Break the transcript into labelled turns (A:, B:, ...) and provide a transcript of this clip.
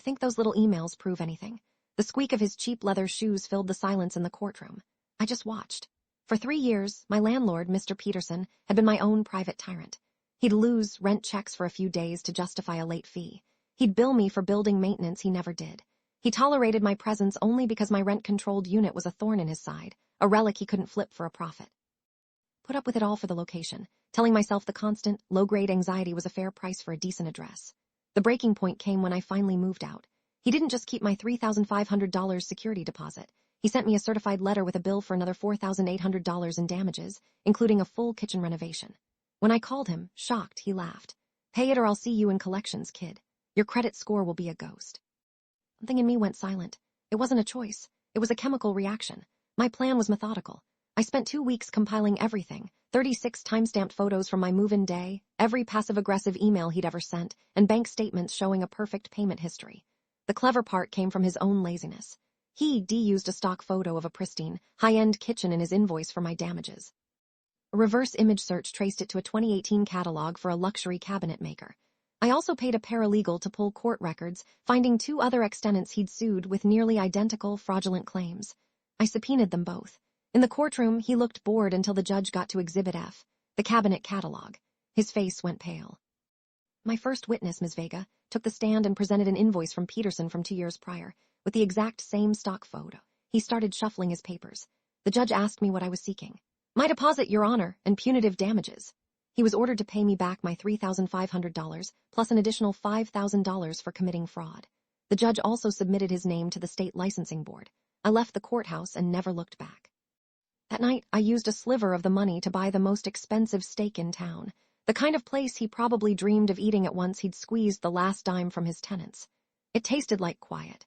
A: Think those little emails prove anything? The squeak of his cheap leather shoes filled the silence in the courtroom. I just watched. For 3 years, my landlord, Mr. Peterson, had been my own private tyrant. He'd lose rent checks for a few days to justify a late fee. He'd bill me for building maintenance he never did. He tolerated my presence only because my rent-controlled unit was a thorn in his side, a relic he couldn't flip for a profit. Put up with it all for the location, telling myself the constant, low-grade anxiety was a fair price for a decent address. The breaking point came when I finally moved out. He didn't just keep my $3,500 security deposit. He sent me a certified letter with a bill for another $4,800 in damages, including a full kitchen renovation. When I called him, shocked, he laughed. "Pay it or I'll see you in collections, kid. Your credit score will be a ghost." Something in me went silent. It wasn't a choice. It was a chemical reaction. My plan was methodical. I spent 2 weeks compiling everything, 36 time-stamped photos from my move-in day, every passive-aggressive email he'd ever sent, and bank statements showing a perfect payment history. The clever part came from his own laziness. He used a stock photo of a pristine, high-end kitchen in his invoice for my damages. A reverse image search traced it to a 2018 catalog for a luxury cabinet maker. I also paid a paralegal to pull court records, finding 2 other ex-tenants he'd sued with nearly identical fraudulent claims. I subpoenaed them both. In the courtroom, he looked bored until the judge got to Exhibit F, the cabinet catalog. His face went pale. My first witness, Ms. Vega, took the stand and presented an invoice from Peterson from 2 years prior, with the exact same stock photo. He started shuffling his papers. The judge asked me what I was seeking. "My deposit, Your Honor, and punitive damages." He was ordered to pay me back my $3,500, plus an additional $5,000 for committing fraud. The judge also submitted his name to the state licensing board. I left the courthouse and never looked back. That night, I used a sliver of the money to buy the most expensive steak in town, the kind of place he probably dreamed of eating at once he'd squeezed the last dime from his tenants. It tasted like quiet.